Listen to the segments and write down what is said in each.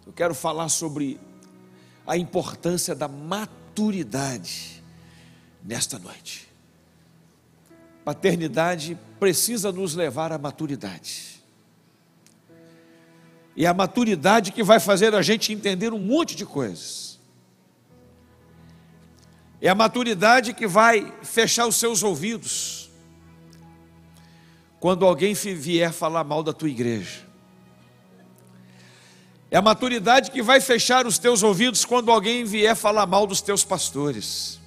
Eu quero falar sobre a importância da maturidade nesta noite. Paternidade precisa nos levar à maturidade. E é a maturidade que vai fazer a gente entender um monte de coisas. É a maturidade que vai fechar os seus ouvidos quando alguém vier falar mal da tua igreja. É a maturidade que vai fechar os teus ouvidos quando alguém vier falar mal dos teus pastores.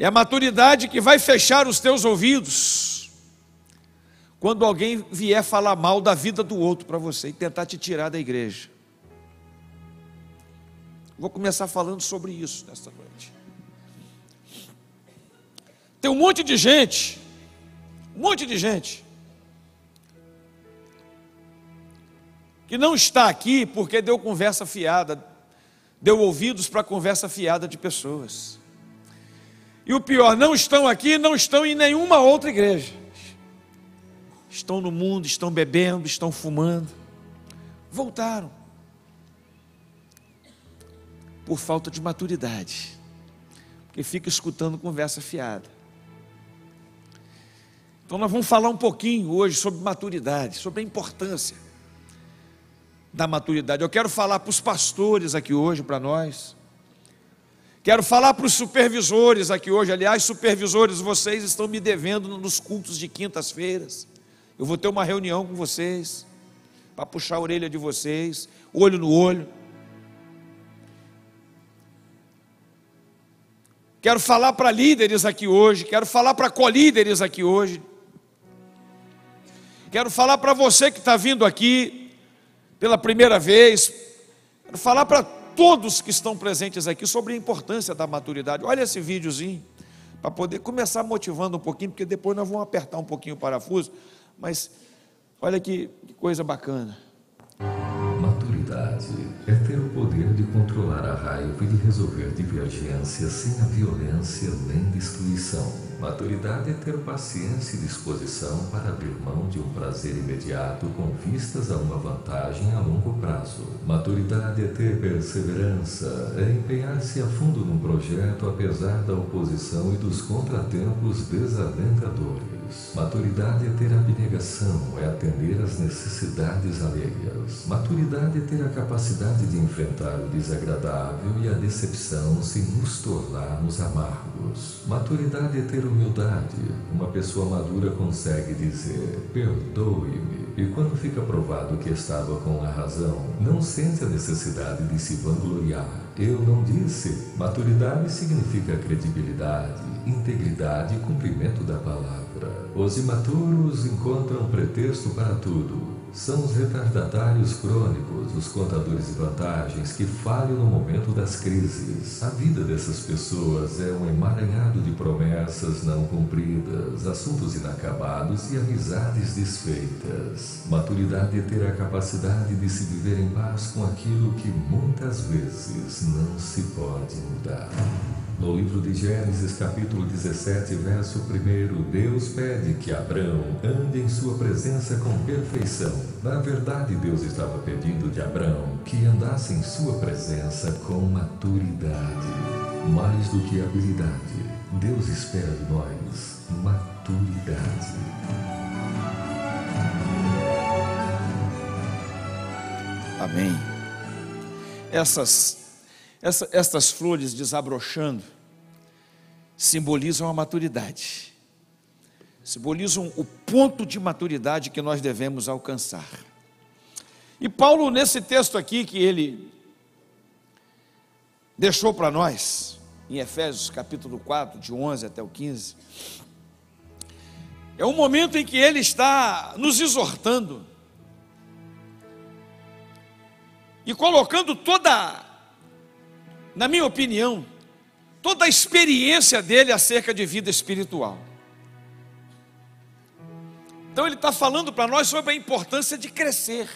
É a maturidade que vai fechar os teus ouvidos quando alguém vier falar mal da vida do outro para você e tentar te tirar da igreja. Vou começar falando sobre isso nesta noite. Tem um monte de gente que não está aqui porque deu conversa fiada, deu ouvidos para conversa fiada de pessoas. E o pior, não estão aqui, não estão em nenhuma outra igreja. Estão no mundo, estão bebendo, estão fumando. Voltaram por falta de maturidade, porque fica escutando conversa fiada. Então nós vamos falar um pouquinho hoje sobre maturidade, sobre a importância da maturidade. Eu quero falar para os pastores aqui hoje, para nós. Quero falar para os supervisores aqui hoje. Aliás, supervisores, vocês estão me devendo nos cultos de quintas-feiras. Eu vou ter uma reunião com vocês, para puxar a orelha de vocês, olho no olho. Quero falar para líderes aqui hoje, quero falar para colíderes aqui hoje. Quero falar para você que está vindo aqui pela primeira vez. Quero falar para todos que estão presentes aqui sobre a importância da maturidade. Olha esse videozinho, para poder começar motivando um pouquinho, porque depois nós vamos apertar um pouquinho o parafuso, mas olha que coisa bacana. Maturidade é ter o poder de controlar a raiva e de resolver divergências sem a violência nem destruição. Maturidade é ter paciência e disposição para abrir mão de um prazer imediato com vistas a uma vantagem a longo prazo. Maturidade é ter perseverança, é empenhar-se a fundo num projeto apesar da oposição e dos contratempos desalentadores. Maturidade é ter abnegação, é atender às necessidades alheias. Maturidade é ter a capacidade de enfrentar o desagradável e a decepção sem nos tornarmos amargos. Maturidade é ter humildade. Uma pessoa madura consegue dizer, perdoe-me, e quando fica provado que estava com a razão, não sente a necessidade de se vangloriar. Eu não disse. Maturidade significa credibilidade, integridade e cumprimento da palavra. Os imaturos encontram pretexto para tudo. São os retardatários crônicos, os contadores de vantagens que falham no momento das crises. A vida dessas pessoas é um emaranhado de promessas não cumpridas, assuntos inacabados e amizades desfeitas. Maturidade é ter a capacidade de se viver em paz com aquilo que muitas vezes não se pode mudar. No livro de Gênesis, capítulo 17, verso 1, Deus pede que Abrão ande em sua presença com perfeição. Na verdade, Deus estava pedindo de Abrão que andasse em sua presença com maturidade. Mais do que habilidade, Deus espera de nós maturidade. Amém. Estas flores desabrochando simbolizam a maturidade, simbolizam o ponto de maturidade que nós devemos alcançar. E Paulo, nesse texto aqui que ele deixou para nós, em Efésios capítulo 4, de 11 até o 15, é um momento em que ele está nos exortando e colocando na minha opinião, toda a experiência dele acerca de vida espiritual. Então ele está falando para nós sobre a importância de crescer,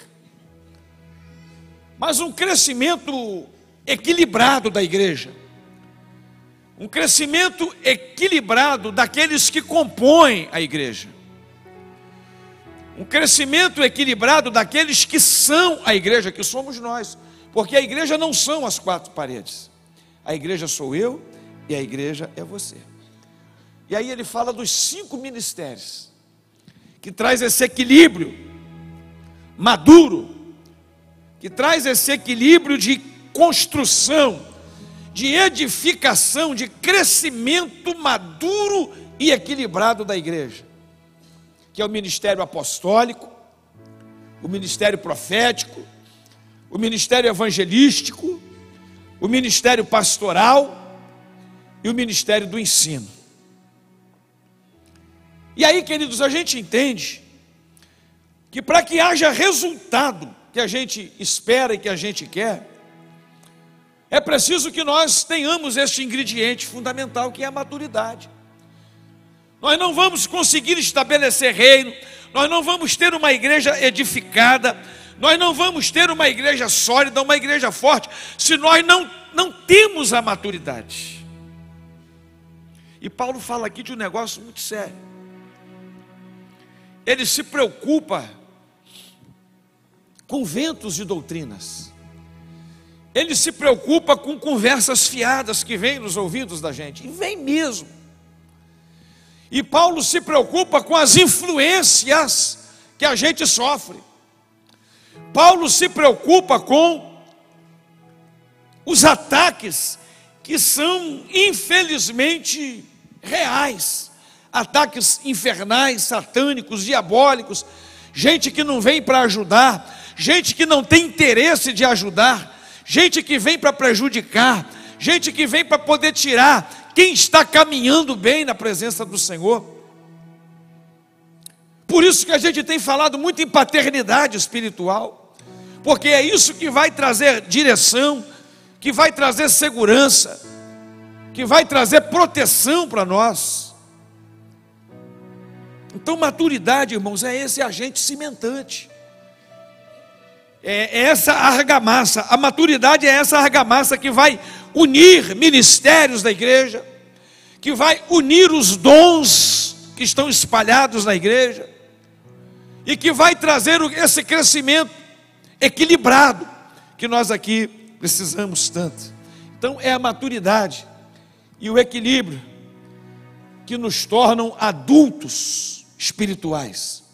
mas um crescimento equilibrado da igreja, um crescimento equilibrado daqueles que compõem a igreja, um crescimento equilibrado daqueles que são a igreja, que somos nós, porque a igreja não são as quatro paredes, a igreja sou eu e a igreja é você. E aí ele fala dos 5 ministérios, que traz esse equilíbrio maduro, que traz esse equilíbrio de construção, de edificação, de crescimento maduro e equilibrado da igreja, que é o ministério apostólico, o ministério profético, o ministério evangelístico, o ministério pastoral e o ministério do ensino. E aí, queridos, a gente entende que para que haja resultado que a gente espera e que a gente quer, é preciso que nós tenhamos este ingrediente fundamental, que é a maturidade. Nós não vamos conseguir estabelecer reino, nós não vamos ter uma igreja edificada, nós não vamos ter uma igreja sólida, uma igreja forte, se nós não temos a maturidade. E Paulo fala aqui de um negócio muito sério. Ele se preocupa com ventos de doutrinas. Ele se preocupa com conversas fiadas que vêm nos ouvidos da gente, e vem mesmo. E Paulo se preocupa com as influências que a gente sofre. Paulo se preocupa com os ataques que são, infelizmente, reais. Ataques infernais, satânicos, diabólicos. Gente que não vem para ajudar, gente que não tem interesse de ajudar, gente que vem para prejudicar, gente que vem para poder tirar quem está caminhando bem na presença do Senhor. Por isso que a gente tem falado muito em paternidade espiritual, porque é isso que vai trazer direção, que vai trazer segurança, que vai trazer proteção para nós. Então, maturidade, irmãos, é esse agente cimentante, é essa argamassa. A maturidade é essa argamassa que vai unir ministérios da igreja, que vai unir os dons que estão espalhados na igreja, e que vai trazer esse crescimento equilibrado que nós aqui precisamos tanto. Então é a maturidade e o equilíbrio que nos tornam adultos espirituais,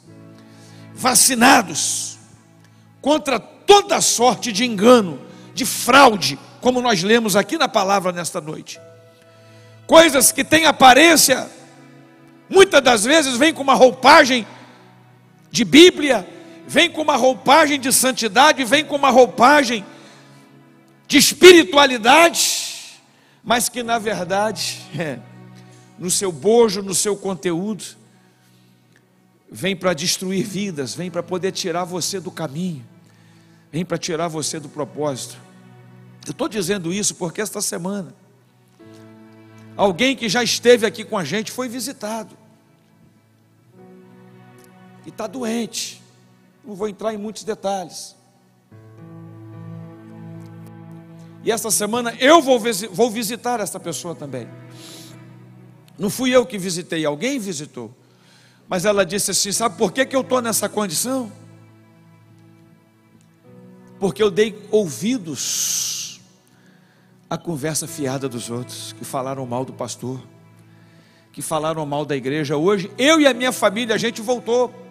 vacinados contra toda sorte de engano, de fraude, como nós lemos aqui na palavra nesta noite. Coisas que têm aparência, muitas das vezes vêm com uma roupagem de Bíblia, vem com uma roupagem de santidade, vem com uma roupagem de espiritualidade, mas que na verdade, no seu bojo, no seu conteúdo, vem para destruir vidas, vem para poder tirar você do caminho, vem para tirar você do propósito. Eu estou dizendo isso porque esta semana, alguém que já esteve aqui com a gente foi visitado, e está doente. Não vou entrar em muitos detalhes. E essa semana eu vou visitar essa pessoa também. Não fui eu que visitei, alguém visitou. Mas ela disse assim: sabe por que eu estou nessa condição? Porque eu dei ouvidos à conversa fiada dos outros, que falaram mal do pastor, que falaram mal da igreja. Hoje, eu e a minha família, a gente voltou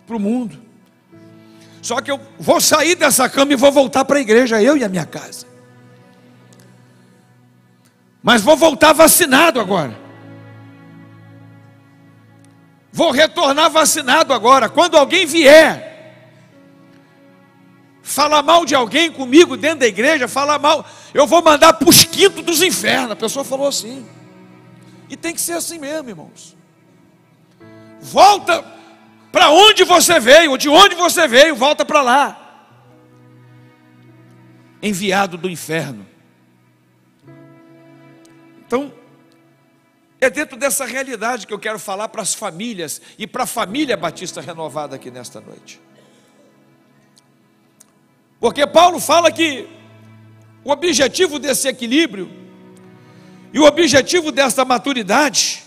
para o mundo. Só que eu vou sair dessa cama e vou voltar para a igreja, eu e a minha casa. Mas vou voltar vacinado agora. Vou retornar vacinado agora. Quando alguém vier falar mal de alguém comigo dentro da igreja, falar mal, eu vou mandar para os quintos dos infernos. A pessoa falou assim. E tem que ser assim mesmo, irmãos. Volta para onde você veio, ou de onde você veio, volta para lá. Enviado do inferno. Então, é dentro dessa realidade que eu quero falar para as famílias e para a família Batista Renovada aqui nesta noite. Porque Paulo fala que o objetivo desse equilíbrio e o objetivo dessa maturidade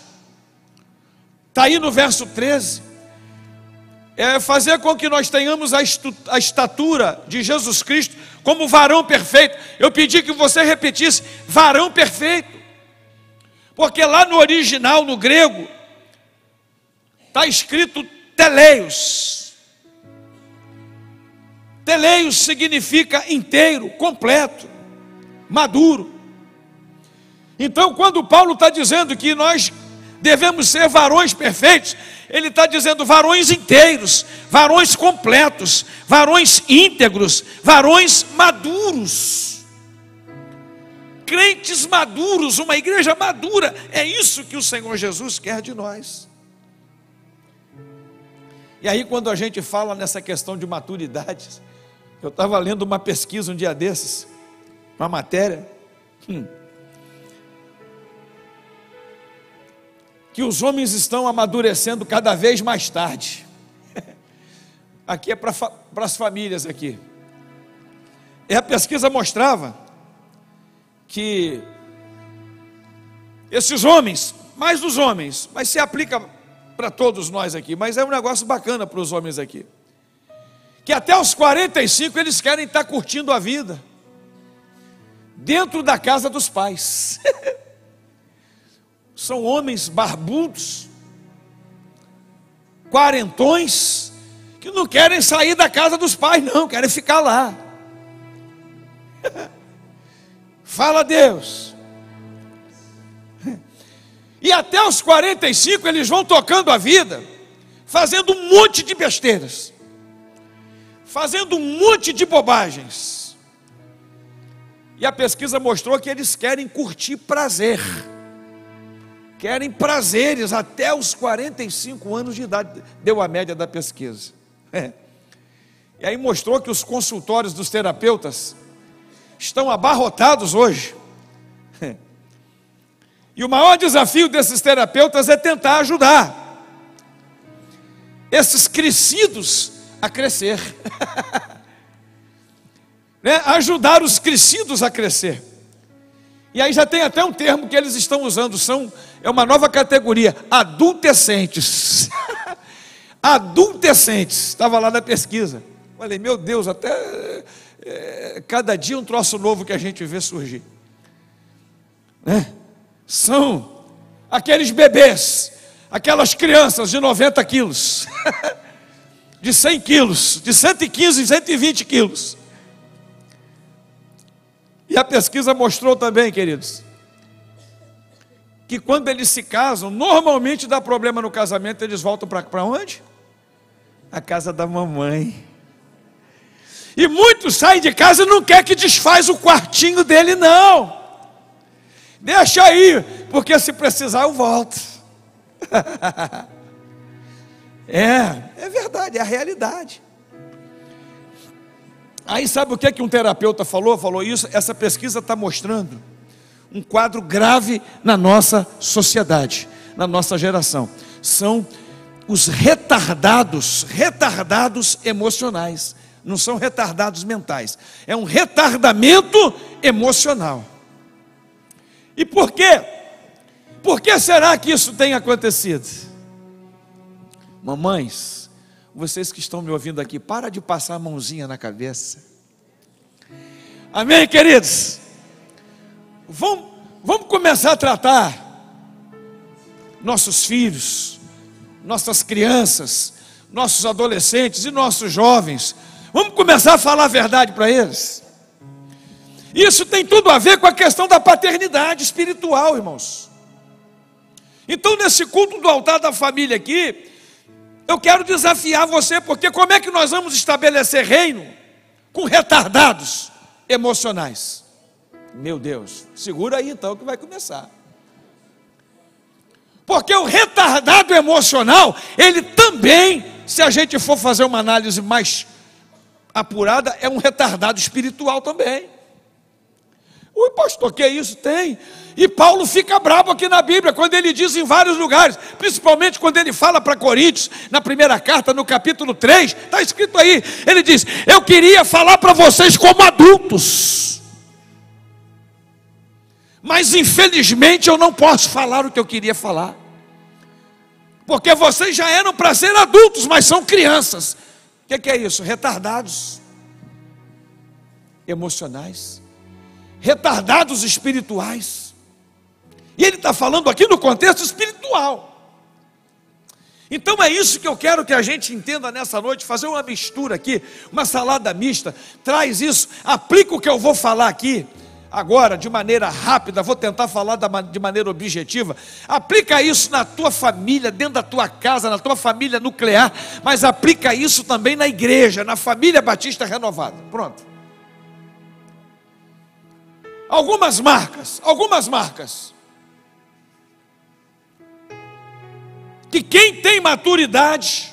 está aí no verso 13. é fazer com que nós tenhamos a estatura de Jesus Cristo como varão perfeito. Eu pedi que você repetisse, varão perfeito, porque lá no original, no grego, está escrito teleios. Teleios significa inteiro, completo, maduro. Então, quando Paulo está dizendo que nós devemos ser varões perfeitos, ele está dizendo varões inteiros, varões completos, varões íntegros, varões maduros, crentes maduros, uma igreja madura. É isso que o Senhor Jesus quer de nós. E aí, quando a gente fala nessa questão de maturidade, eu estava lendo uma pesquisa um dia desses, uma matéria, que os homens estão amadurecendo cada vez mais tarde. Aqui é para as famílias aqui. E a pesquisa mostrava que esses homens, mais os homens, mas se aplica para todos nós aqui, mas é um negócio bacana para os homens aqui, que até os 45 eles querem estar curtindo a vida dentro da casa dos pais. São homens barbudos, quarentões, que não querem sair da casa dos pais, não, querem ficar lá. Fala Deus. E até os 45 eles vão tocando a vida, fazendo um monte de besteiras, fazendo um monte de bobagens. E a pesquisa mostrou que eles querem curtir prazer. Querem prazeres até os 45 anos de idade, deu a média da pesquisa. E aí mostrou que os consultórios dos terapeutas estão abarrotados hoje. E o maior desafio desses terapeutas é tentar ajudar esses crescidos a crescer. Né? Ajudar os crescidos a crescer. E aí já tem até um termo que eles estão usando, é uma nova categoria, adultescentes. Adultescentes, estava lá na pesquisa. Falei, meu Deus, até cada dia um troço novo que a gente vê surgir. Né? São aqueles bebês, aquelas crianças de 90 quilos, de 100 quilos, de 115 e 120 quilos. E a pesquisa mostrou também, queridos, que quando eles se casam, normalmente dá problema no casamento, eles voltam para onde? A casa da mamãe. E muitos saem de casa e não quer que desfaz o quartinho dele, não. Deixa aí, porque se precisar eu volto. É verdade, é a realidade. Aí sabe o que um terapeuta falou? Falou isso, essa pesquisa está mostrando um quadro grave na nossa sociedade, na nossa geração. São os retardados emocionais. Não são retardados mentais. É um retardamento emocional. E por quê? Por que será que isso tem acontecido? Mamães, vocês que estão me ouvindo aqui, para de passar a mãozinha na cabeça. Amém, queridos? Vamos começar a tratar nossos filhos, nossas crianças, nossos adolescentes e nossos jovens. Vamos começar a falar a verdade para eles. Isso tem tudo a ver com a questão da paternidade espiritual, irmãos. Então, nesse culto do altar da família aqui, eu quero desafiar você, porque como é que nós vamos estabelecer reino com retardados emocionais? Meu Deus, segura aí então que vai começar. Porque o retardado emocional, ele também, se a gente for fazer uma análise mais apurada, é um retardado espiritual também. Ui, pastor, que isso? Tem. E Paulo fica bravo aqui na Bíblia, quando ele diz em vários lugares, principalmente quando ele fala para Coríntios, na primeira carta, no capítulo 3, está escrito aí, ele diz, eu queria falar para vocês como adultos, mas infelizmente eu não posso falar o que eu queria falar, Porque vocês já eram para ser adultos, mas são crianças. O que é isso? Retardados emocionais, retardados espirituais. E ele está falando aqui no contexto espiritual. Então é isso que eu quero que a gente entenda nessa noite, fazer uma mistura aqui, uma salada mista. Traz isso, aplica o que eu vou falar aqui agora de maneira rápida, vou tentar falar de maneira objetiva. Aplica isso na tua família, dentro da tua casa, na tua família nuclear, mas aplica isso também na igreja, na família Batista Renovada. Pronto. Algumas marcas que quem tem maturidade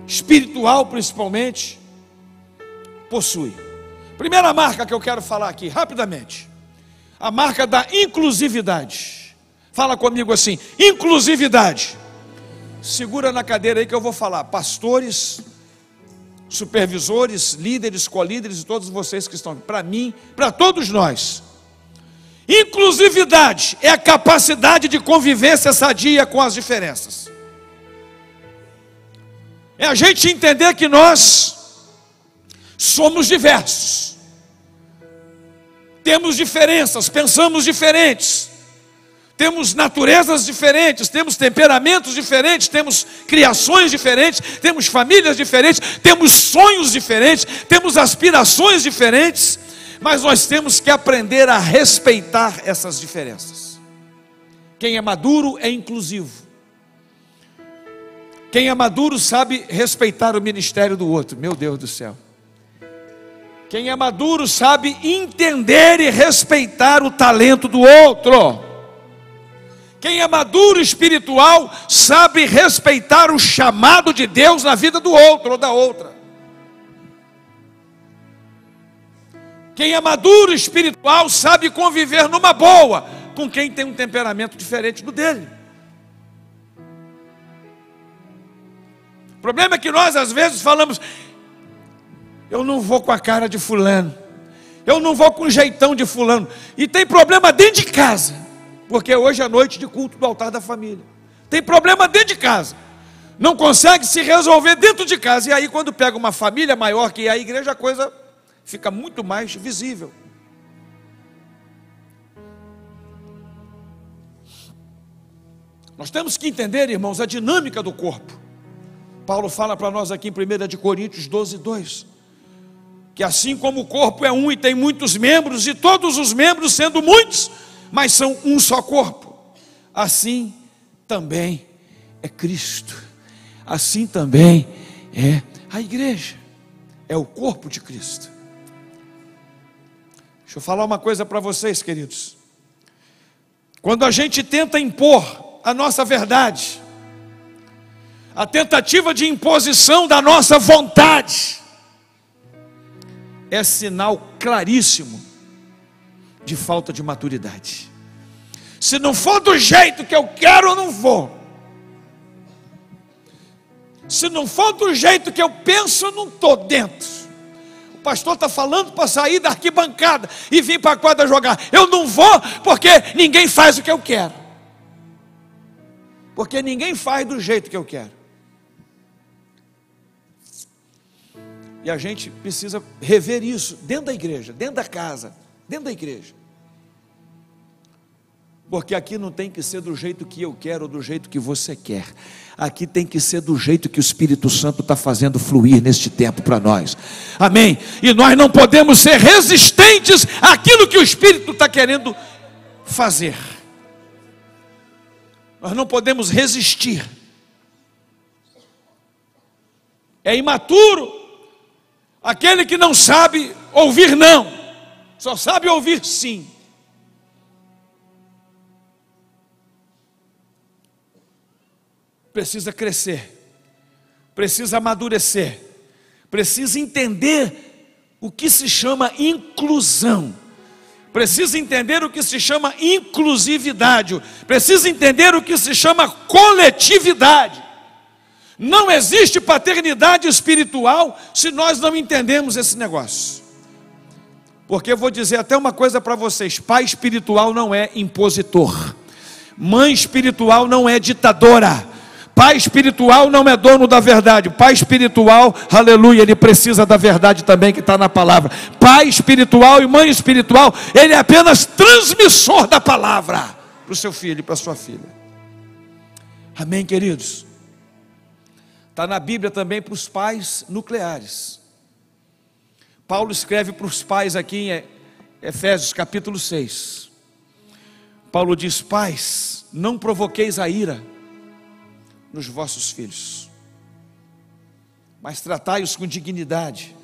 espiritual principalmente possui. Primeira marca que eu quero falar aqui rapidamente, a marca da inclusividade. Fala comigo assim: inclusividade. Segura na cadeira aí que eu vou falar. Pastores, supervisores, líderes, colíderes e todos vocês que estão aqui, para mim, para todos nós. Inclusividade é a capacidade de convivência sadia com as diferenças. É a gente entender que nós somos diversos, temos diferenças, pensamos diferentes, temos naturezas diferentes, temos temperamentos diferentes, temos criações diferentes, temos famílias diferentes, temos sonhos diferentes, temos aspirações diferentes, mas nós temos que aprender a respeitar essas diferenças. Quem é maduro é inclusivo. Quem é maduro sabe respeitar o ministério do outro. Meu Deus do céu. Quem é maduro sabe entender e respeitar o talento do outro. Quem é maduro espiritual sabe respeitar o chamado de Deus na vida do outro ou da outra. Quem é maduro espiritual sabe conviver numa boa com quem tem um temperamento diferente do dele. O problema é que nós às vezes falamos: eu não vou com a cara de fulano, eu não vou com o jeitão de fulano. E tem problema dentro de casa, porque hoje é noite de culto do altar da família. Tem problema dentro de casa, não consegue se resolver dentro de casa. E aí quando pega uma família maior que a igreja, a coisa fica muito mais visível. Nós temos que entender, irmãos, a dinâmica do corpo. Paulo fala para nós aqui em 1 Coríntios 12:2, que assim como o corpo é um e tem muitos membros, e todos os membros sendo muitos, mas são um só corpo, assim também é Cristo, assim também é a igreja, é o corpo de Cristo. Deixa eu falar uma coisa para vocês, queridos. Quando a gente tenta impor a nossa verdade, a tentativa de imposição da nossa vontade, é sinal claríssimo de falta de maturidade. Se não for do jeito que eu quero, eu não vou. Se não for do jeito que eu penso, eu não estou dentro. O pastor está falando para sair da arquibancada e vir para a quadra jogar. Eu não vou porque ninguém faz o que eu quero. Porque ninguém faz do jeito que eu quero. E a gente precisa rever isso dentro da igreja, dentro da casa, dentro da igreja. Porque aqui não tem que ser do jeito que eu quero ou do jeito que você quer. Aqui tem que ser do jeito que o Espírito Santo está fazendo fluir neste tempo para nós. Amém? E nós não podemos ser resistentes àquilo que o Espírito está querendo fazer. Nós não podemos resistir. É imaturo aquele que não sabe ouvir não, só sabe ouvir sim. Precisa crescer, precisa amadurecer, precisa entender o que se chama inclusão, precisa entender o que se chama inclusividade, precisa entender o que se chama coletividade. Não existe paternidade espiritual se nós não entendemos esse negócio. Porque eu vou dizer até uma coisa para vocês: pai espiritual não é impositor. Mãe espiritual não é ditadora. Pai espiritual não é dono da verdade. Pai espiritual, aleluia, ele precisa da verdade também que está na palavra. Pai espiritual e mãe espiritual, ele é apenas transmissor da palavra para o seu filho e para a sua filha. Amém, queridos? Está na Bíblia também para os pais nucleares. Paulo escreve para os pais aqui em Efésios capítulo 6. Paulo diz: pais, não provoqueis a ira nos vossos filhos, mas tratai-os com dignidade.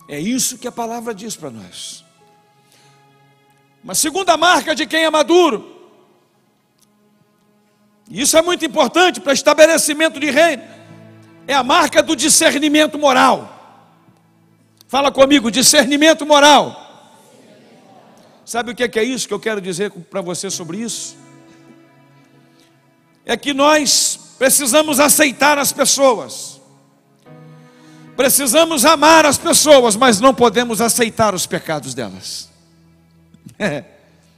É isso que a palavra diz para nós. Uma segunda marca de quem é maduro, e isso é muito importante para estabelecimento de reino, é a marca do discernimento moral. Fala comigo, discernimento moral. Sabe o que é isso que eu quero dizer para você sobre isso? É que nós precisamos aceitar as pessoas, precisamos amar as pessoas, mas não podemos aceitar os pecados delas.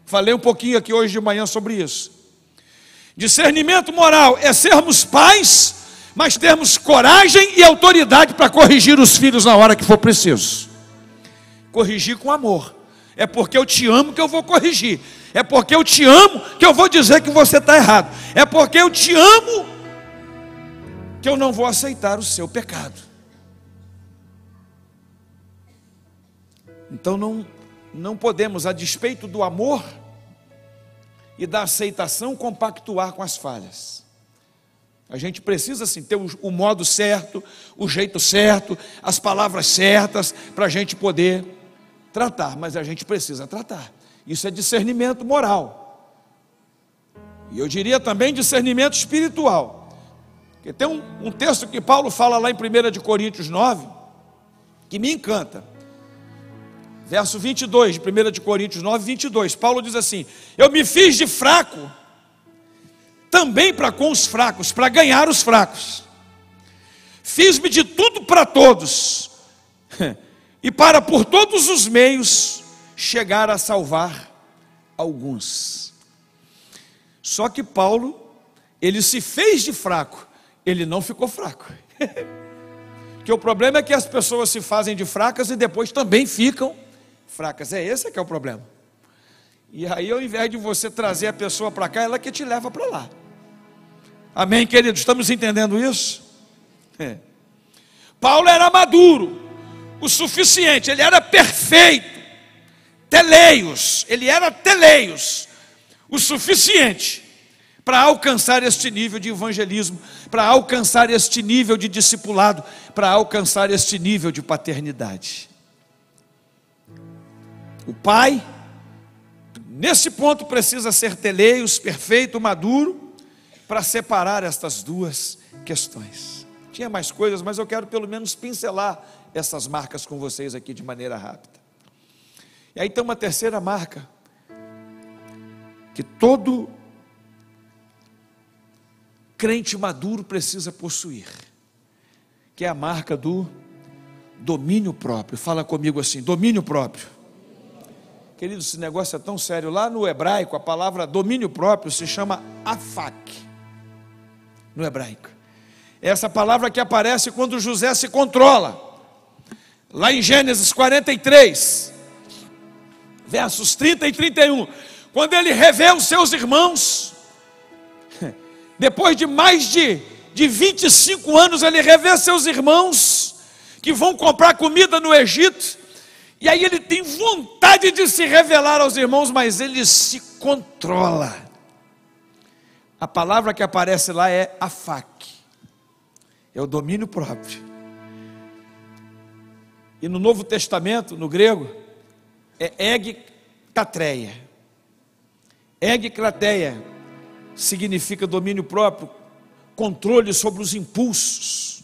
Falei um pouquinho aqui hoje de manhã sobre isso. Discernimento moral é sermos pais, mas termos coragem e autoridade para corrigir os filhos na hora que for preciso. Corrigir com amor. É porque eu te amo que eu vou corrigir. É porque eu te amo que eu vou dizer que você está errado. É porque eu te amo que eu não vou aceitar o seu pecado. Então não podemos, a despeito do amor e da aceitação, compactuar com as falhas. A gente precisa sim ter o modo certo, o jeito certo, as palavras certas para a gente poder tratar, mas a gente precisa tratar. Isso é discernimento moral. E eu diria também discernimento espiritual. Porque tem um texto que Paulo fala lá em 1 Coríntios 9, que me encanta. Verso 22 de 1 Coríntios 9, 22. Paulo diz assim: eu me fiz de fraco, também para com os fracos, para ganhar os fracos. Fiz-me de tudo para todos, e para por todos os meios chegar a salvar alguns. Só que Paulo, ele se fez de fraco, ele não ficou fraco. Porque o problema é que as pessoas se fazem de fracas e depois também ficam fracas. Esse que é o problema. E aí, ao invés de você trazer a pessoa para cá, ela que te leva para lá. Amém, queridos? Estamos entendendo isso? Paulo era maduro o suficiente, ele era perfeito, teleios, ele era teleios, o suficiente para alcançar este nível de evangelismo, para alcançar este nível de discipulado, para alcançar este nível de paternidade. O pai, nesse ponto, precisa ser teleios, perfeito, maduro, para separar estas duas questões. Tinha mais coisas, mas eu quero pelo menos pincelar essas marcas com vocês aqui de maneira rápida. E aí tem uma terceira marca que todo crente maduro precisa possuir, que é a marca do domínio próprio. Fala comigo assim: domínio próprio. Querido, esse negócio é tão sério. Lá no hebraico, a palavra domínio próprio se chama afak. No hebraico. É essa palavra que aparece quando José se controla. Lá em Gênesis 43, versos 30 e 31. Quando ele revê os seus irmãos, depois de mais de 25 anos, ele revê seus irmãos que vão comprar comida no Egito. E aí ele tem vontade de se revelar aos irmãos, mas ele se controla. A palavra que aparece lá é afak, é o domínio próprio. E no Novo Testamento, no grego, é egkratreia. Egkrateia significa domínio próprio, controle sobre os impulsos,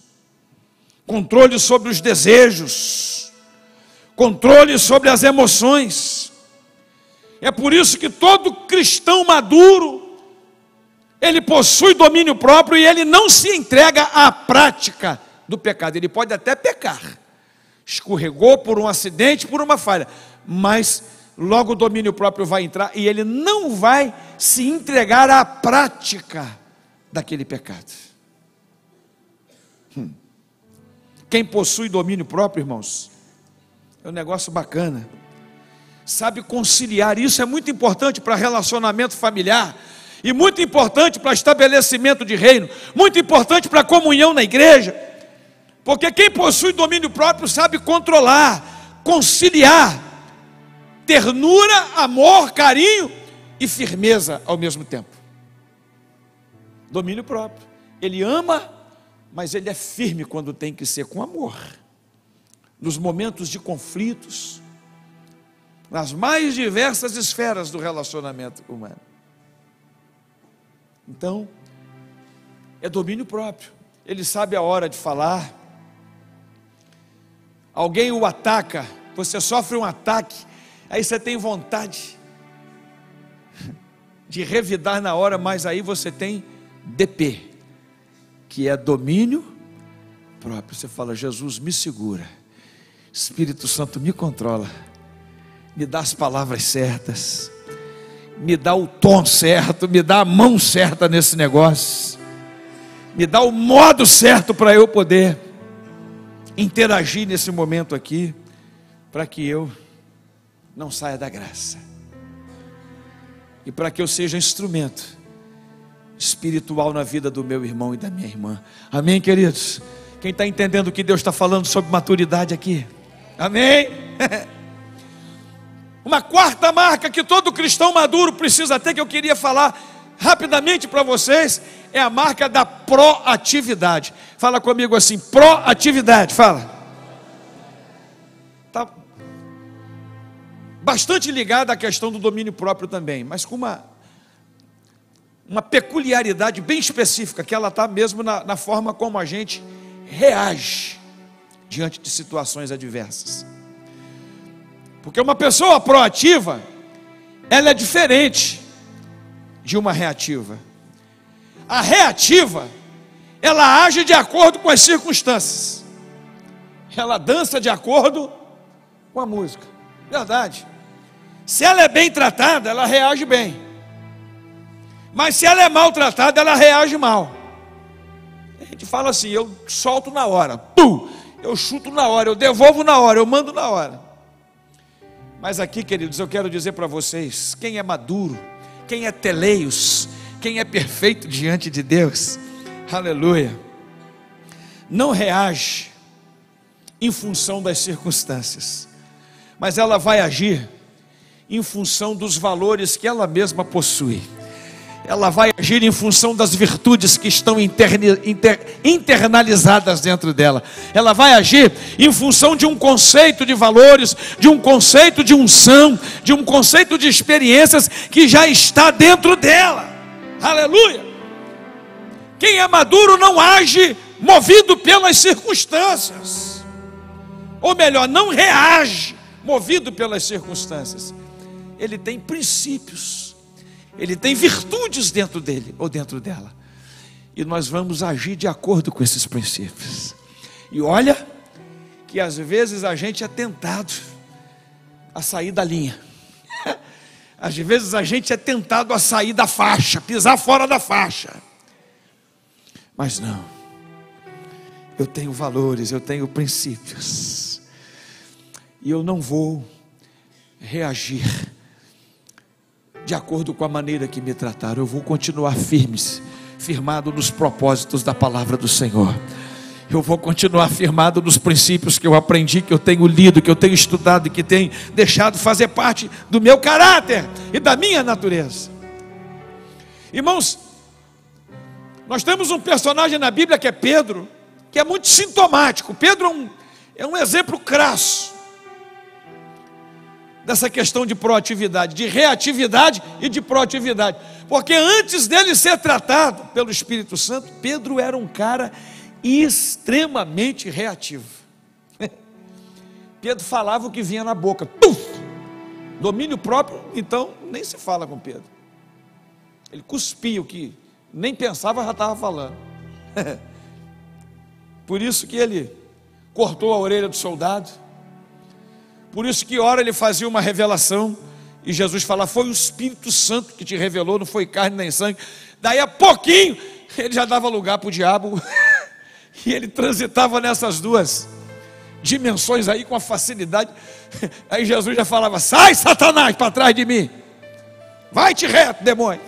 controle sobre os desejos, controle sobre as emoções. É por isso que todo cristão maduro, ele possui domínio próprio e ele não se entrega à prática do pecado. Ele pode até pecar, escorregou por um acidente, por uma falha, mas logo o domínio próprio vai entrar e ele não vai se entregar à prática daquele pecado. Quem possui domínio próprio, irmãos, é um negócio bacana, sabe conciliar. Isso é muito importante para relacionamento familiar, e muito importante para estabelecimento de reino, muito importante para a comunhão na igreja, porque quem possui domínio próprio sabe controlar, conciliar ternura, amor, carinho e firmeza ao mesmo tempo. Domínio próprio. Ele ama, mas ele é firme quando tem que ser com amor. Nos momentos de conflitos, nas mais diversas esferas do relacionamento humano. Então, é domínio próprio. Ele sabe a hora de falar. Alguém o ataca, você sofre um ataque, aí você tem vontade de revidar na hora, mas aí você tem DP, que é domínio próprio. Você fala: Jesus, me segura, Espírito Santo, me controla, me dá as palavras certas, me dá o tom certo, me dá a mão certa nesse negócio, me dá o modo certo para eu poder interagir nesse momento aqui, para que eu não saia da graça, e para que eu seja instrumento espiritual na vida do meu irmão e da minha irmã. Amém, queridos? Quem está entendendo o que Deus está falando sobre maturidade aqui? Amém? Uma quarta marca que todo cristão maduro precisa ter, que eu queria falar rapidamente para vocês, é a marca da proatividade. Fala comigo assim: proatividade. Fala. Está bastante ligada à questão do domínio próprio também, mas com uma peculiaridade bem específica, que ela está mesmo na forma como a gente reage diante de situações adversas. Porque uma pessoa proativa, ela é diferente de uma reativa. A reativa, ela age de acordo com as circunstâncias, ela dança de acordo com a música. Verdade. Se ela é bem tratada, ela reage bem, mas se ela é maltratada, ela reage mal. A gente fala assim: eu solto na hora, eu chuto na hora, eu devolvo na hora, eu mando na hora. Mas aqui, queridos, eu quero dizer para vocês: quem é maduro, quem é teleios, quem é perfeito diante de Deus, aleluia, não reage em função das circunstâncias, mas ela vai agir em função dos valores que ela mesma possui. Ela vai agir em função das virtudes que estão internalizadas dentro dela. Ela vai agir em função de um conceito de valores, de um conceito de unção, de um conceito de experiências que já está dentro dela. Aleluia! Quem é maduro não age movido pelas circunstâncias, ou melhor, não reage movido pelas circunstâncias. Ele tem princípios, ele tem virtudes dentro dele ou dentro dela, e nós vamos agir de acordo com esses princípios. E olha que às vezes a gente é tentado a sair da linha, às vezes a gente é tentado a sair da faixa, pisar fora da faixa, mas não, eu tenho valores, eu tenho princípios, e eu não vou reagir de acordo com a maneira que me trataram. Eu vou continuar firmado nos propósitos da palavra do Senhor. Eu vou continuar firmado nos princípios que eu aprendi, que eu tenho lido, que eu tenho estudado e que tenho deixado fazer parte do meu caráter e da minha natureza. Irmãos, nós temos um personagem na Bíblia que é Pedro, que é muito sintomático. Pedro é um exemplo crasso dessa questão de proatividade, de reatividade e de proatividade. Porque antes dele ser tratado pelo Espírito Santo, Pedro era um cara extremamente reativo. Pedro falava o que vinha na boca. Domínio próprio, então nem se fala com Pedro. Ele cuspia o que nem pensava, já estava falando. Por isso que ele cortou a orelha do soldado, Por isso que ora ele fazia uma revelação, e Jesus fala: foi o Espírito Santo que te revelou, não foi carne nem sangue. Daí a pouquinho, ele já dava lugar para o diabo, e ele transitava nessas duas dimensões aí com a facilidade. Aí Jesus já falava: sai, Satanás, para trás de mim, vai-te reto, demônio.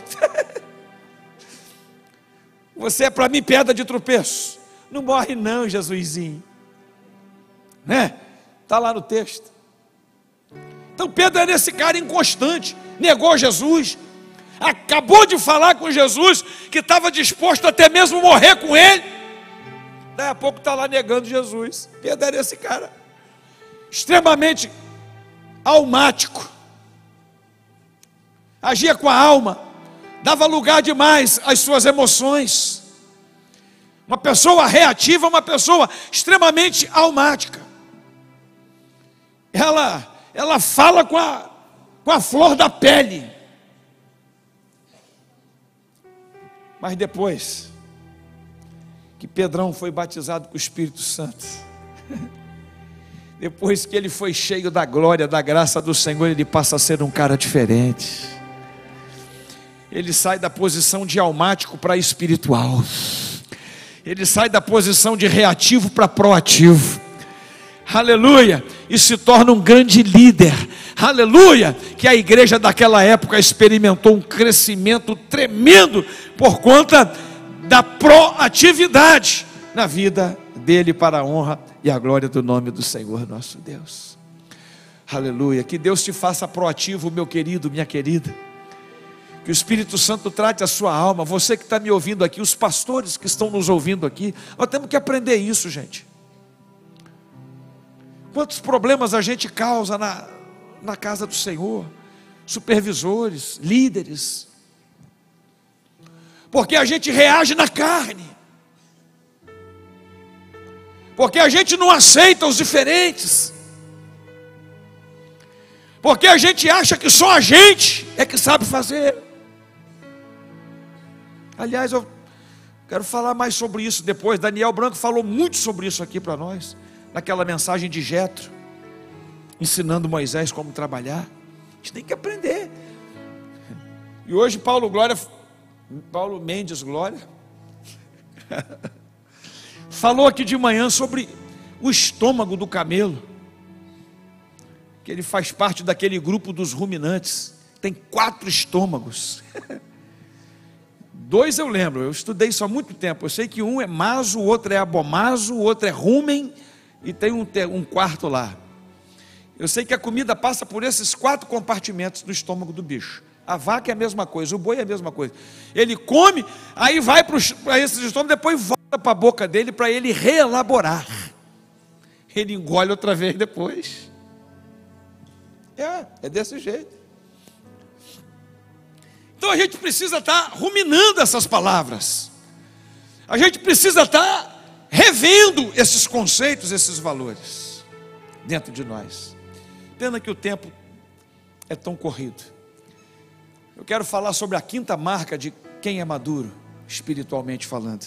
Você é para mim pedra de tropeço. Não morre não, Jesusinho, né? Está lá no texto. Então Pedro era esse cara inconstante, negou Jesus, acabou de falar com Jesus, que estava disposto até mesmo morrer com ele, daí a pouco está lá negando Jesus. Pedro era esse cara, extremamente almático, agia com a alma, dava lugar demais às suas emoções, uma pessoa reativa, uma pessoa extremamente almática. Ela fala com a flor da pele. Mas depois que Pedrão foi batizado com o Espírito Santo, depois que ele foi cheio da glória, da graça do Senhor, ele passa a ser um cara diferente. Ele sai da posição de almático para espiritual. Ele sai da posição de reativo para proativo. Aleluia, e se torna um grande líder, aleluia, que a igreja daquela época experimentou um crescimento tremendo, por conta da proatividade na vida dele, para a honra e a glória do nome do Senhor nosso Deus. Aleluia, que Deus te faça proativo, meu querido, minha querida, que o Espírito Santo trate a sua alma. Você que está me ouvindo aqui, os pastores que estão nos ouvindo aqui, nós temos que aprender isso, gente. Quantos problemas a gente causa na casa do Senhor, supervisores, líderes, porque a gente reage na carne, porque a gente não aceita os diferentes, porque a gente acha que só a gente é que sabe fazer. Aliás, eu quero falar mais sobre isso depois. Daniel Branco falou muito sobre isso aqui para nós, naquela mensagem de Jetro, ensinando Moisés como trabalhar. A gente tem que aprender. E hoje Paulo Mendes Glória falou aqui de manhã sobre o estômago do camelo, que ele faz parte daquele grupo dos ruminantes. Tem 4 estômagos. 2 eu lembro, eu estudei isso há muito tempo. Eu sei que um é maso, o outro é abomaso, o outro é rumen, e tem um quarto lá. Eu sei que a comida passa por esses 4 compartimentos do estômago do bicho. A vaca é a mesma coisa, o boi é a mesma coisa. Ele come, aí vai para esses estômagos, depois volta para a boca dele para ele reelaborar. Ele engole outra vez depois. É desse jeito. Então a gente precisa estar ruminando essas palavras. A gente precisa estar revendo esses conceitos, esses valores dentro de nós. Pena que o tempo é tão corrido. Eu quero falar sobre a 5ª marca de quem é maduro, espiritualmente falando,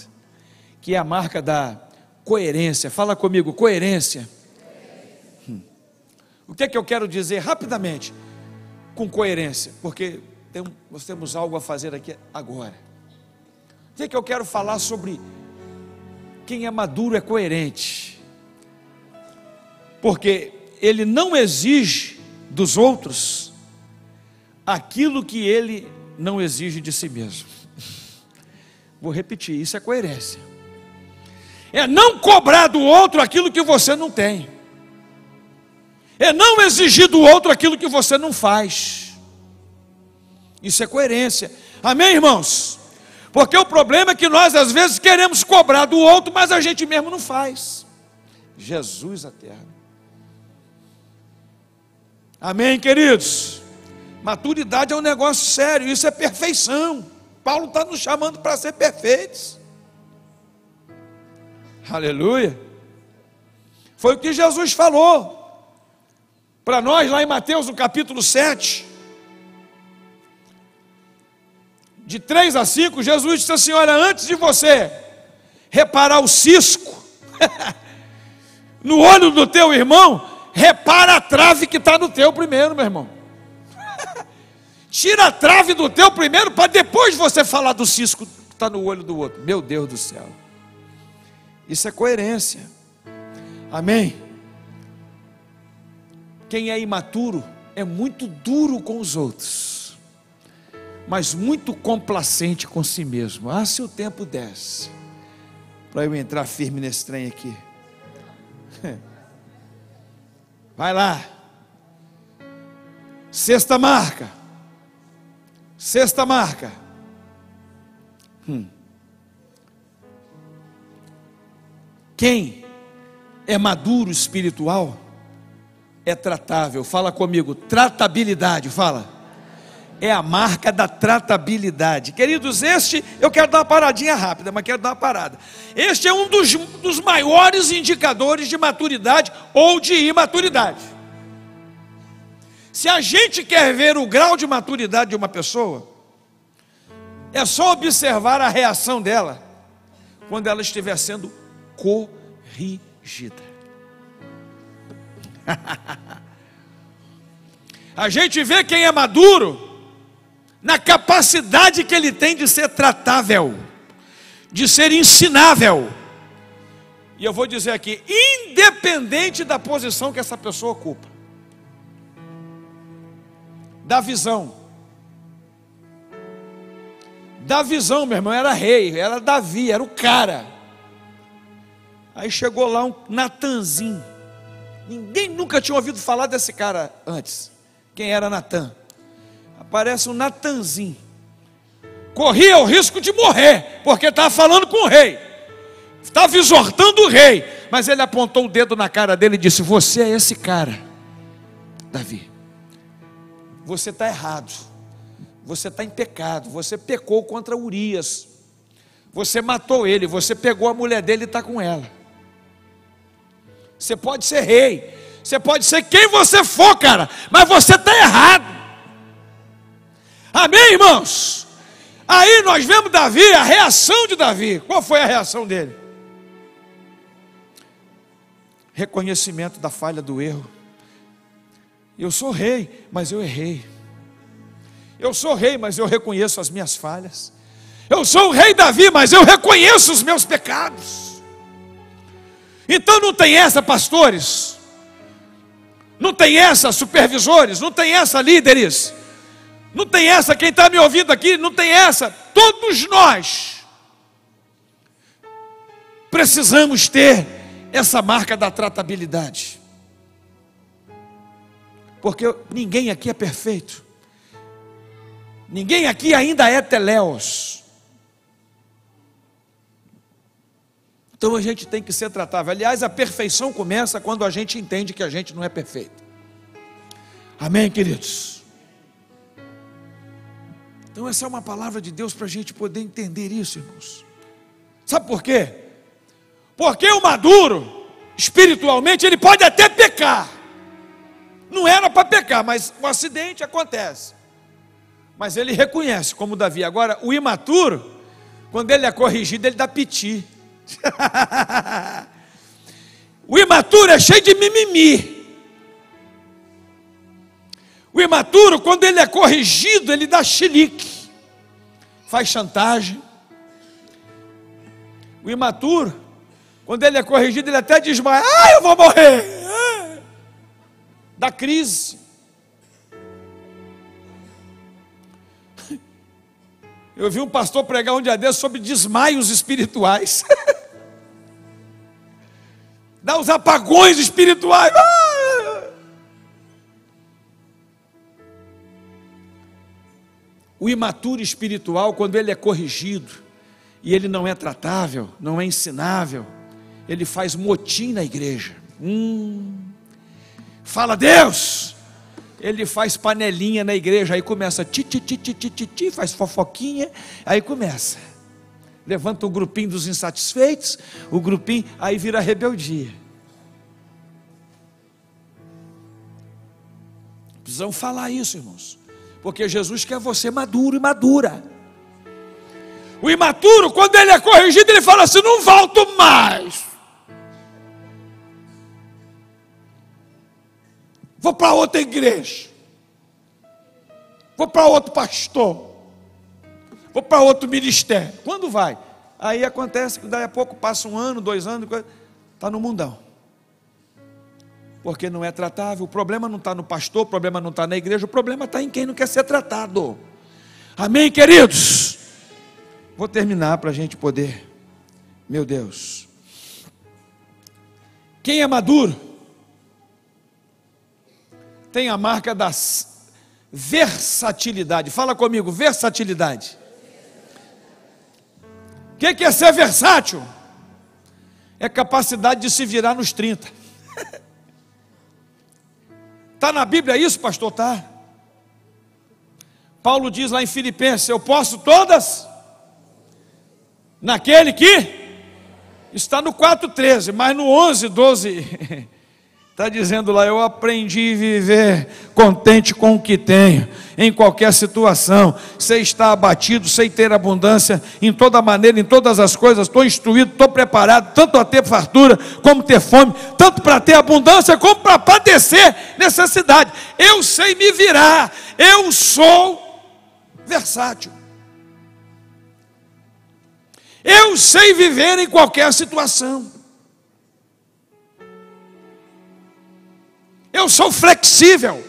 que é a marca da coerência. Fala comigo, coerência. O que é que eu quero dizer rapidamente com coerência? Porque nós temos algo a fazer aqui agora. O que é que eu quero falar sobre quem é maduro é coerente? Porque ele não exige dos outros aquilo que ele não exige de si mesmo. Vou repetir, isso é coerência. É não cobrar do outro aquilo que você não tem. É não exigir do outro aquilo que você não faz. Isso é coerência. Amém, irmãos? Porque o problema é que nós às vezes queremos cobrar do outro, mas a gente mesmo não faz. Jesus a terra. Amém, queridos? Maturidade é um negócio sério, isso é perfeição. Paulo está nos chamando para ser perfeitos. Aleluia. Foi o que Jesus falou para nós lá em Mateus, no capítulo 7. De 3 a 5, Jesus disse assim: olha, antes de você reparar o cisco no olho do teu irmão, repara a trave que está no teu primeiro, meu irmão. Tira a trave do teu primeiro, para depois você falar do cisco que está no olho do outro. Meu Deus do céu. Isso é coerência. Amém? Quem é imaturo é muito duro com os outros, mas muito complacente com si mesmo. Ah, se o tempo desse para eu entrar firme nesse trem aqui. Vai lá. Sexta marca. Sexta marca. Quem é maduro espiritual é tratável. Fala comigo, tratabilidade, fala. É a marca da tratabilidade. Queridos, eu quero dar uma paradinha rápida, mas quero dar uma parada. Este é um dos maiores indicadores de maturidade ou de imaturidade. Se a gente quer ver o grau de maturidade de uma pessoa, é só observar a reação dela quando ela estiver sendo corrigida. A gente vê quem é maduro na capacidade que ele tem de ser tratável, de ser ensinável. E eu vou dizer aqui, independente da posição que essa pessoa ocupa, da visão, meu irmão, era rei, era Davi, era o cara. Aí chegou lá um Natanzinho. Ninguém nunca tinha ouvido falar desse cara antes. Quem era Natan? Aparece um Natanzinho. Corria o risco de morrer, porque estava falando com o rei, estava exortando o rei. Mas ele apontou o dedo na cara dele e disse: você é esse cara, Davi. Você está errado. Você está em pecado. Você pecou contra Urias. Você matou ele. Você pegou a mulher dele e está com ela. Você pode ser rei, você pode ser quem você for, cara, mas você está errado. Amém, irmãos? Aí nós vemos Davi, a reação de Davi. Qual foi a reação dele? Reconhecimento da falha, do erro. Eu sou rei, mas eu errei. Eu sou rei, mas eu reconheço as minhas falhas. Eu sou o rei Davi, mas eu reconheço os meus pecados. Então não tem essa, pastores, não tem essa, supervisores, não tem essa, líderes, não tem essa, quem está me ouvindo aqui, não tem essa. Todos nós precisamos ter essa marca da tratabilidade, porque ninguém aqui é perfeito, ninguém aqui ainda é teléos. Então a gente tem que ser tratável. Aliás, a perfeição começa quando a gente entende que a gente não é perfeito. Amém, queridos? Então essa é uma palavra de Deus para a gente poder entender isso, irmãos. Sabe por quê? Porque o maduro, espiritualmente, ele pode até pecar. Não era para pecar, mas um acidente acontece. Mas ele reconhece, como Davi. Agora, o imaturo, quando ele é corrigido, ele dá piti. O imaturo é cheio de mimimi. O imaturo, quando ele é corrigido, ele dá chilique, faz chantagem. O imaturo, quando ele é corrigido, ele até desmaia. Eu vou morrer. Dá crise. Eu vi um pastor pregar um dia desses sobre desmaios espirituais. Dá uns apagões espirituais. O imaturo espiritual, quando ele é corrigido e ele não é tratável, não é ensinável, ele faz motim na igreja. Fala Deus. Ele faz panelinha na igreja, aí começa faz fofoquinha, aí começa. Levanta um grupinho dos insatisfeitos, o grupinho, aí vira rebeldia. Precisamos falar isso, irmãos, porque Jesus quer você maduro e madura. O imaturo, quando ele é corrigido, ele fala assim: não volto mais. vou para outra igreja, vou para outro pastor, vou para outro ministério. Quando vai? Aí acontece que daí a pouco passa 1 ano, 2 anos, está no mundão. Porque não é tratável. O problema não está no pastor, o problema não está na igreja, o problema está em quem não quer ser tratado. Amém, queridos? Vou terminar para a gente poder. Meu Deus. Quem é maduro tem a marca da versatilidade. Fala comigo, versatilidade. O que é ser versátil? É capacidade de se virar nos 30. Está na Bíblia isso, pastor? Está. Paulo diz lá em Filipenses: eu posso todas naquele que está no 4,13, mas no 11,12 está dizendo lá: eu aprendi a viver contente com o que tenho, em qualquer situação, sei estar abatido, sei ter abundância, em toda maneira, em todas as coisas, estou instruído, estou preparado, tanto a ter fartura, como ter fome, tanto para ter abundância, como para padecer necessidade. Eu sei me virar, eu sou versátil. Eu sei viver em qualquer situação. Eu sou flexível.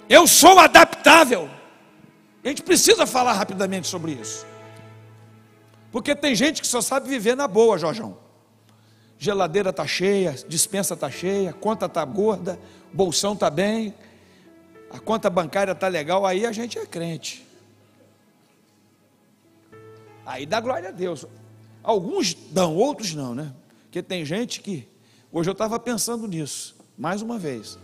Eu sou adaptável. A gente precisa falar rapidamente sobre isso. Porque tem gente que só sabe viver na boa, Jorjão. Geladeira está cheia, despensa está cheia, conta está gorda, bolsão está bem, a conta bancária está legal, aí a gente é crente. Aí dá glória a Deus. Alguns dão, outros não, né? Porque tem gente que... Hoje eu estava pensando nisso, mais uma vez.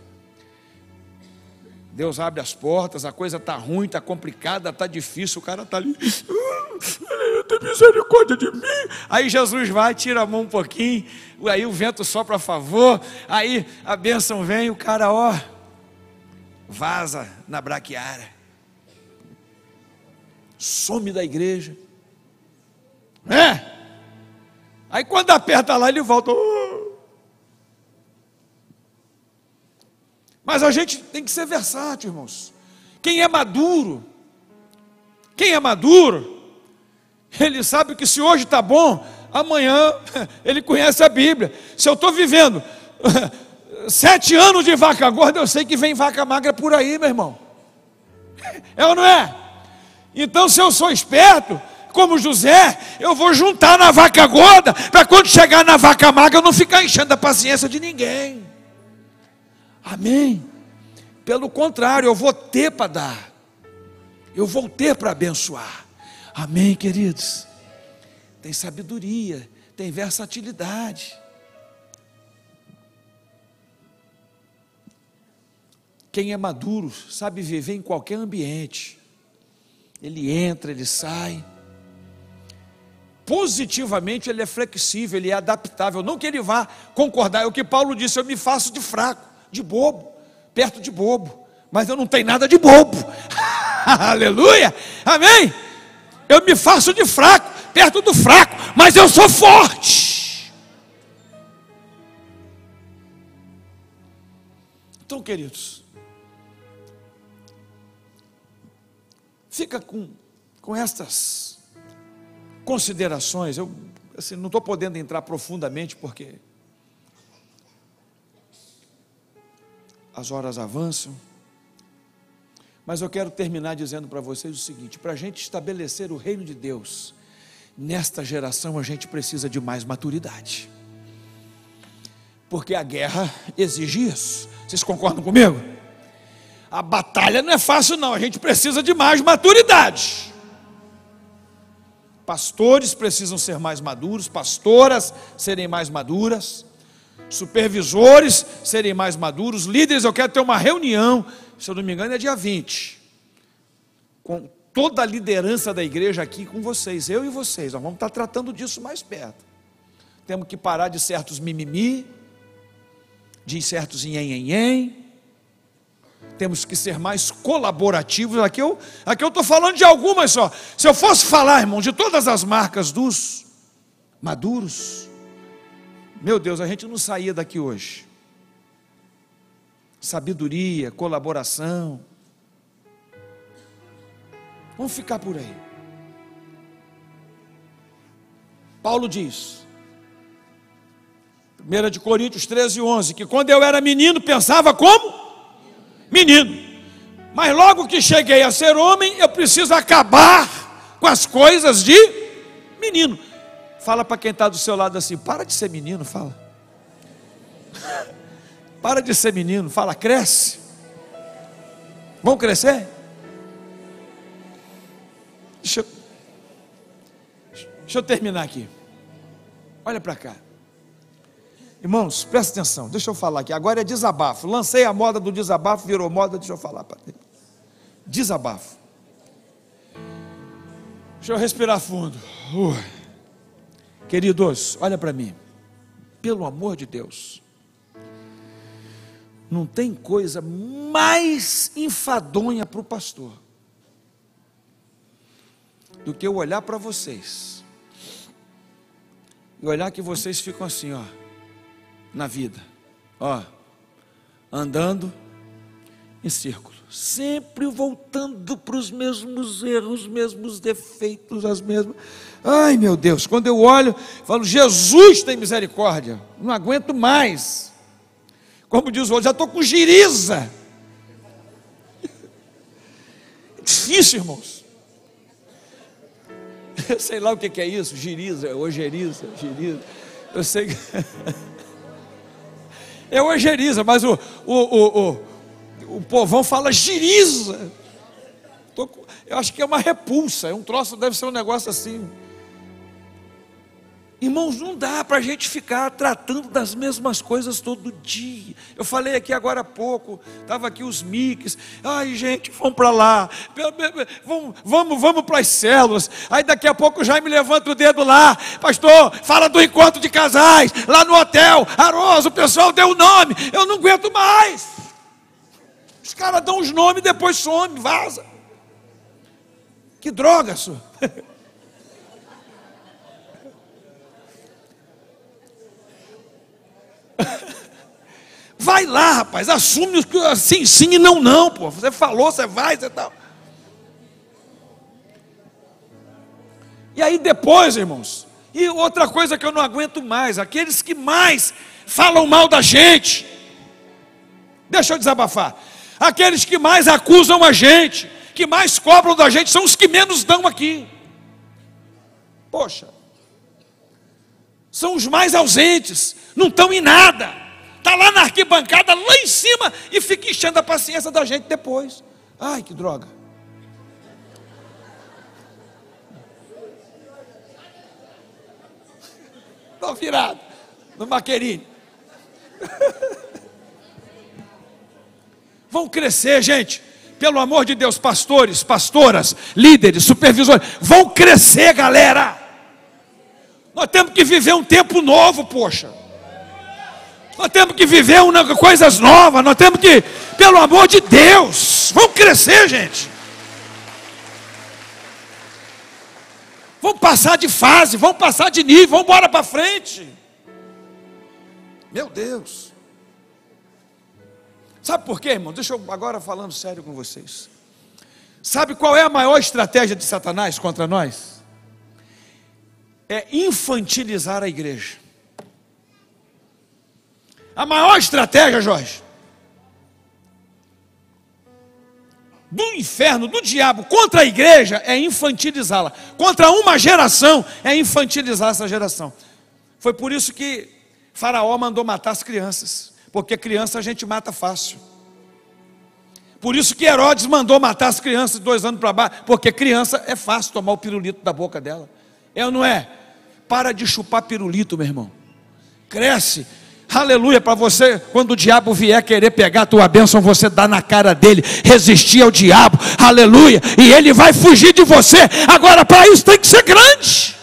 Deus abre as portas, a coisa está ruim, está complicada, está difícil, o cara está ali... Tem misericórdia de mim. Aí Jesus vai, tira a mão um pouquinho, aí o vento sopra a favor, aí a bênção vem, o cara, ó, vaza na braquiária. Some da igreja. Aí quando aperta lá, ele volta. Mas a gente tem que ser versátil, irmãos. Quem é maduro, ele sabe que se hoje está bom, amanhã ele conhece a Bíblia. Se eu estou vivendo 7 anos de vaca gorda, eu sei que vem vaca magra por aí, meu irmão. É ou não é? Então, se eu sou esperto, como José, eu vou juntar na vaca gorda, para quando chegar na vaca magra, eu não ficar enchendo a paciência de ninguém. Amém? Pelo contrário, eu vou ter para dar, eu vou ter para abençoar. Amém, queridos? Tem sabedoria, tem versatilidade. Quem é maduro sabe viver em qualquer ambiente. Ele entra, ele sai. Positivamente ele é flexível, ele é adaptável. Não que ele vá concordar, é o que Paulo disse: eu me faço de fraco, de bobo, perto de bobo, mas eu não tenho nada de bobo. Aleluia, amém? Eu me faço de fraco, perto do fraco, mas eu sou forte. Então, queridos, fica com estas considerações. Eu assim, não estou podendo entrar profundamente porque as horas avançam, mas eu quero terminar dizendo para vocês o seguinte: para a gente estabelecer o reino de Deus nesta geração, a gente precisa de mais maturidade, porque a guerra exige isso. Vocês concordam comigo? A batalha não é fácil não, a gente precisa de mais maturidade. Pastores precisam ser mais maduros, pastoras serem mais maduras, supervisores serem mais maduros, líderes. Eu quero ter uma reunião, se eu não me engano é dia 20, com toda a liderança da igreja aqui com vocês, eu e vocês. Nós vamos estar tratando disso mais perto. Temos que parar de certos mimimi, de certos nhen. Temos que ser mais colaborativos. Aqui eu estou falando de algumas só. Se eu fosse falar, irmão, de todas as marcas dos maduros, meu Deus, a gente não saía daqui hoje. sabedoria, colaboração. Vamos ficar por aí. Paulo diz, 1 de Coríntios 13:11, que quando eu era menino pensava como? Menino. Mas logo que cheguei a ser homem, eu preciso acabar com as coisas de menino. Fala para quem está do seu lado assim, para de ser menino, fala. Para de ser menino, fala, cresce. Vamos crescer? Deixa eu terminar aqui. Olha para cá. Irmãos, presta atenção, deixa eu falar aqui. Agora é desabafo. Lancei a moda do desabafo, virou moda, deixa eu falar. Desabafo. Deixa eu respirar fundo. Queridos, olha para mim. Pelo amor de Deus. Não tem coisa mais enfadonha para o pastor do que eu olhar para vocês e olhar que vocês ficam assim, ó, na vida, ó, andando em círculo, sempre voltando para os mesmos erros, os mesmos defeitos, as mesmas. Ai meu Deus, quando eu olho, falo, Jesus tem misericórdia, não aguento mais. Como diz o outro, já estou com giriza. É difícil, irmãos. Eu sei lá o que é isso, giriza, ojeriza, giriza. Eu sei que é ojeriza, mas o povão fala giriza. Eu acho que é uma repulsa, é um troço, deve ser um negócio assim. Irmãos, não dá para a gente ficar tratando das mesmas coisas todo dia. Eu falei aqui agora há pouco, estava aqui os mics. Ai gente, vamos para lá, vamos para as células. Aí daqui a pouco o Jaime levanta o dedo lá. Pastor, fala do encontro de casais, lá no hotel, Aroso, o pessoal deu o nome. Eu não aguento mais. Os caras dão os nomes e depois some, vaza. Que droga, senhor. Vai lá, rapaz, assume assim, sim e não, não, pô. Você falou, você vai, você tal. E aí depois, irmãos, e outra coisa que eu não aguento mais, aqueles que mais falam mal da gente, deixa eu desabafar, aqueles que mais acusam a gente, que mais cobram da gente, são os que menos dão aqui. Poxa, são os mais ausentes, não estão em nada. Está lá na arquibancada, lá em cima, e fica enchendo a paciência da gente depois. Ai, que droga. Estou virado no Maquerini. Vão crescer, gente. Pelo amor de Deus, pastores, pastoras, líderes, supervisores. Vão crescer, galera. Nós temos que viver um tempo novo, poxa. Nós temos que viver coisas novas. Nós temos que, pelo amor de Deus, vamos crescer, gente. Vamos passar de fase, vamos passar de nível, vamos embora para frente. Meu Deus. Sabe por quê, irmão? Deixa eu agora falando sério com vocês. Sabe qual é a maior estratégia de Satanás contra nós? É infantilizar a igreja. A maior estratégia, Jorge, do inferno, do diabo contra a igreja é infantilizá-la. Contra uma geração é infantilizar essa geração. Foi por isso que Faraó mandou matar as crianças, porque criança a gente mata fácil. Por isso que Herodes mandou matar as crianças 2 anos para baixo, porque criança é fácil tomar o pirulito da boca dela. É ou não é? Para de chupar pirulito, meu irmão. Cresce. Aleluia, para você, quando o diabo vier querer pegar a tua bênção, você dá na cara dele, resistir ao diabo, aleluia, e ele vai fugir de você. Agora, para isso tem que ser grande,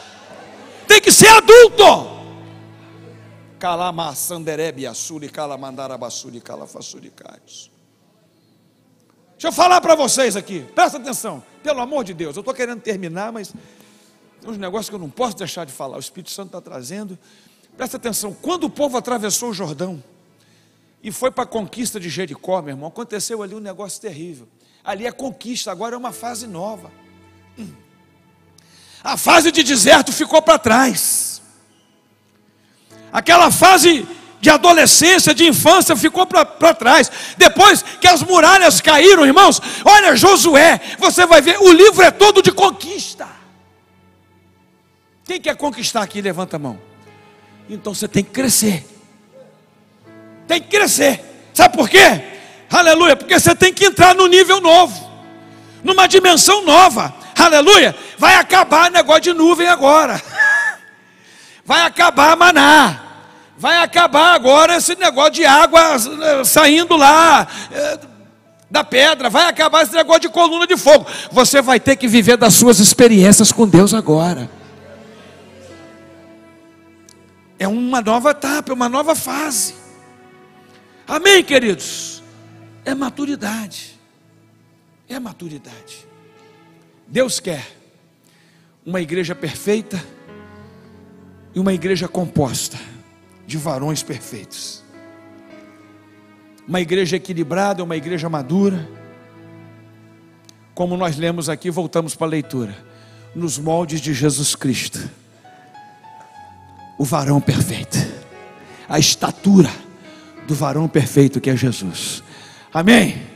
tem que ser adulto. Calamaçanderebe, assuri, calamandarabassuri, calafassuricados. Deixa eu falar para vocês aqui, presta atenção, pelo amor de Deus, eu estou querendo terminar, mas tem uns negócios que eu não posso deixar de falar, o Espírito Santo está trazendo. Presta atenção, quando o povo atravessou o Jordão, e foi para a conquista de Jericó, meu irmão. Aconteceu ali um negócio terrível. Ali é conquista, agora é uma fase nova. A fase de deserto ficou para trás. Aquela fase de adolescência, de infância ficou para trás. Depois que as muralhas caíram, irmãos, olha Josué, você vai ver, o livro é todo de conquista. Quem quer conquistar aqui, levanta a mão. Então você tem que crescer. Tem que crescer. Sabe por quê? Aleluia, porque você tem que entrar no nível novo, numa dimensão nova. Aleluia, vai acabar o negócio de nuvem agora. Vai acabar maná. Vai acabar agora esse negócio de água saindo lá da pedra. Vai acabar esse negócio de coluna de fogo. Você vai ter que viver das suas experiências com Deus agora. É uma nova etapa, é uma nova fase. Amém, queridos? É maturidade. É maturidade. Deus quer uma igreja perfeita e uma igreja composta de varões perfeitos. Uma igreja equilibrada, uma igreja madura. Como nós lemos aqui, voltamos para a leitura. Nos moldes de Jesus Cristo. O varão perfeito. A estatura do varão perfeito que é Jesus. Amém?